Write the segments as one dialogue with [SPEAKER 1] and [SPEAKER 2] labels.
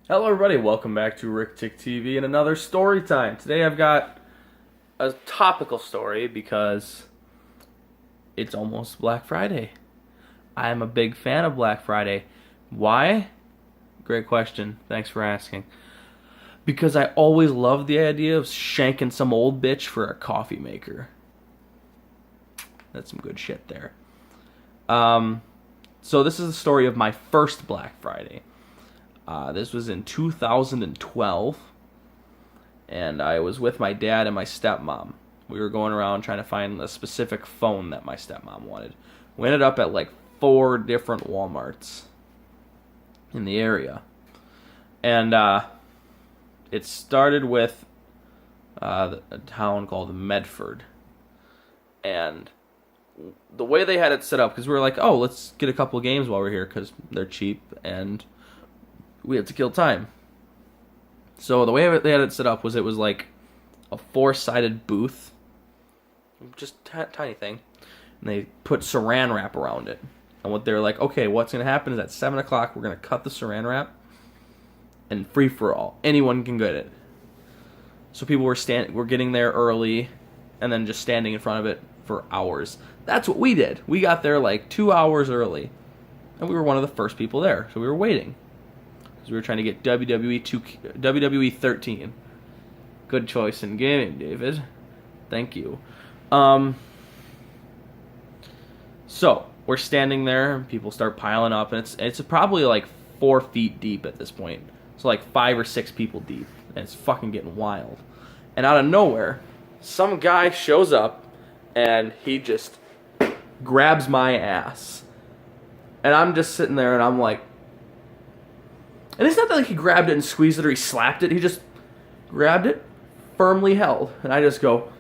[SPEAKER 1] Hello everybody, welcome back to Rick Tick TV and another story time. Today I've got a topical story because it's almost Black Friday. I am a big fan of Black Friday. Why? Great question. Thanks for asking. Because I always loved the idea of shanking some old bitch for a coffee maker. That's some good shit there. So this is the story of my first Black Friday. This was in 2012, and I was with my dad and my stepmom. We were going around trying to find a specific phone that my stepmom wanted. We ended up at like 4 different Walmarts in the area. And it started with a town called Medford. And the way they had it set up, because we were like, oh, let's get a couple games while we're here, because they're cheap, and we have to kill time. So the way they had it set up was it was like a 4-sided booth, just tiny thing, and they put saran wrap around it. And what they're like, okay, what's going to happen is at 7 o'clock we're going to cut the saran wrap, and free for all. Anyone can get it. So people were getting there early, and then just standing in front of it for hours. That's what we did. We got there like 2 hours early, and we were one of the first people there, so we were waiting. We were trying to get WWE 13. Good choice in gaming, David. Thank you. So we're standing there, and people start piling up, and it's probably like 4 feet deep at this point. So like 5 or 6 people deep, and it's fucking getting wild. And out of nowhere, some guy shows up, and he just grabs my ass, and I'm just sitting there, and I'm like. And it's not that like he grabbed it and squeezed it or he slapped it. He just grabbed it, firmly held. And I just go,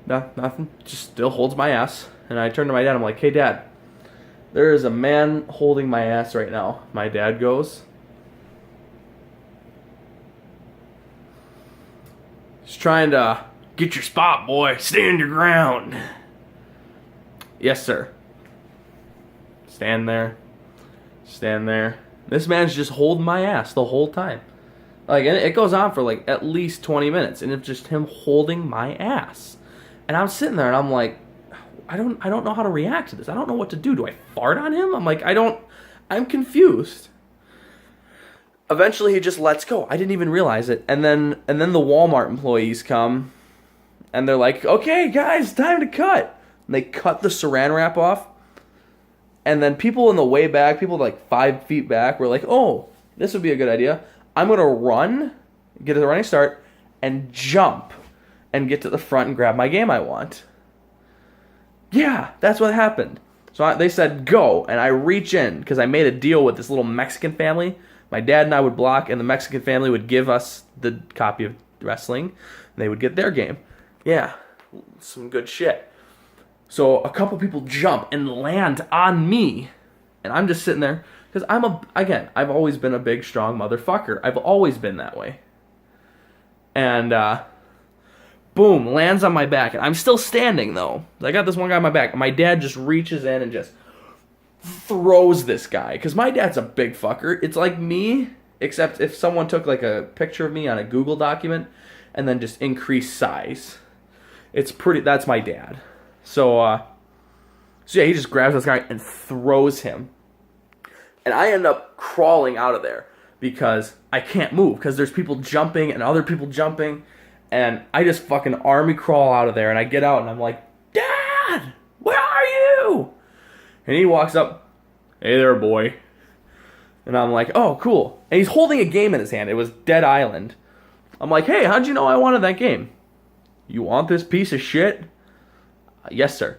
[SPEAKER 1] no, nothing. Just still holds my ass. And I turn to my dad. I'm like, hey, Dad, there is a man holding my ass right now. My dad goes, he's trying to get your spot, boy. Stand your ground. Yes, sir. Stand there. This man's just holding my ass the whole time. Like, and it goes on for like at least 20 minutes, and it's just him holding my ass. And I'm sitting there, and I'm like, I don't know how to react to this. I don't know what to do. Do I fart on him? I'm confused. Eventually, he just lets go. I didn't even realize it. And then the Walmart employees come, and they're like, okay, guys, time to cut. And they cut the saran wrap off. And then people in the way back, people like 5 feet back, were like, oh, this would be a good idea. I'm going to run, get a running start, and jump, and get to the front and grab my game I want. Yeah, that's what happened. So they said, go, and I reach in, because I made a deal with this little Mexican family. My dad and I would block, and the Mexican family would give us the copy of wrestling, and they would get their game. Yeah, some good shit. So a couple people jump and land on me, and I'm just sitting there because I've always been a big, strong motherfucker. I've always been that way. And boom, lands on my back, and I'm still standing though. I got this one guy on my back. And my dad just reaches in and just throws this guy because my dad's a big fucker. It's like me, except if someone took like a picture of me on a Google document and then just increased size. That's my dad. So yeah, he just grabs this guy and throws him. And I end up crawling out of there because I can't move because there's people jumping and other people jumping. And I just fucking army crawl out of there. And I get out and I'm like, Dad, where are you? And he walks up, hey there, boy. And I'm like, oh, cool. And he's holding a game in his hand. It was Dead Island. I'm like, hey, how'd you know I wanted that game? You want this piece of shit? Yes, sir.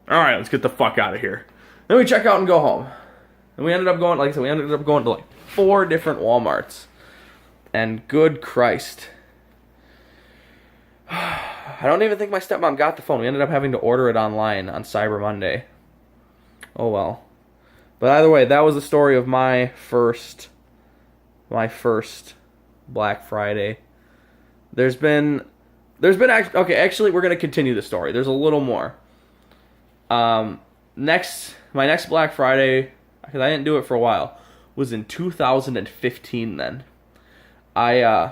[SPEAKER 1] All right, let's get the fuck out of here. Then we check out and go home. And we ended up going, like I said, to like 4 different Walmarts. And good Christ. I don't even think my stepmom got the phone. We ended up having to order it online on Cyber Monday. Oh well. But either way, that was the story of my first Black Friday. Actually, we're going to continue the story. There's a little more. My next Black Friday, I because I didn't do it for a while, was in 2015 then. I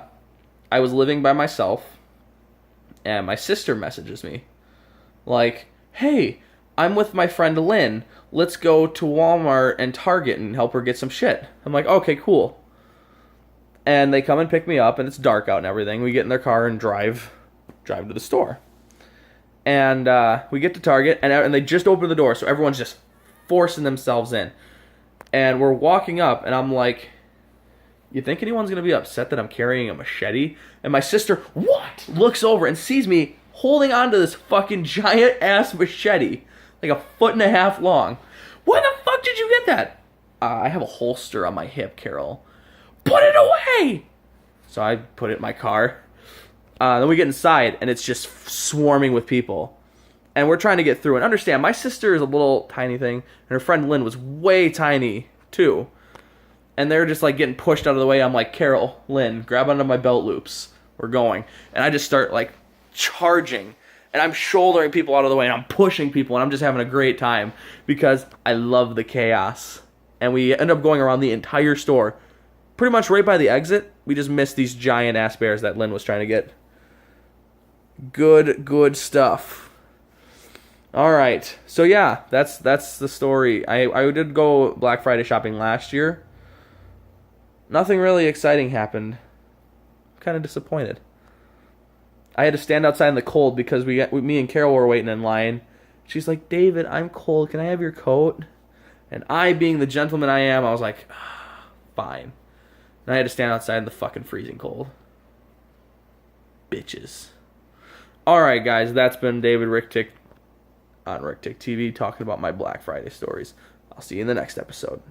[SPEAKER 1] was living by myself, and my sister messages me, like, hey, I'm with my friend Lynn. Let's go to Walmart and Target and help her get some shit. I'm like, okay, cool. And they come and pick me up, and it's dark out and everything. We get in their car and drive to the store. And we get to Target, and they just open the door, so everyone's just forcing themselves in. And we're walking up, and I'm like, you think anyone's going to be upset that I'm carrying a machete? And my sister, what? Looks over and sees me holding onto this fucking giant-ass machete, like 1.5 feet long. Where the fuck did you get that? I have a holster on my hip, Carol. Put it away! So I put it in my car. Then we get inside, and it's just swarming with people. And we're trying to get through. And understand, my sister is a little tiny thing, and her friend Lynn was way tiny, too. And they're just, like, getting pushed out of the way. I'm like, Carol, Lynn, grab onto my belt loops. We're going. And I just start, like, charging. And I'm shouldering people out of the way, and I'm pushing people, and I'm just having a great time. Because I love the chaos. And we end up going around the entire store. Pretty much right by the exit, we just missed these giant-ass bears that Lynn was trying to get. Good stuff. All right, so yeah, that's the story. I did go Black Friday shopping last year. Nothing really exciting happened. I'm kind of disappointed. I had to stand outside in the cold because me and Carol were waiting in line. She's like, David, I'm cold. Can I have your coat? And I, being the gentleman I am, I was like, fine. And I had to stand outside in the fucking freezing cold. Bitches. All right, guys, that's been David Ricktick on Ricktick TV talking about my Black Friday stories. I'll see you in the next episode.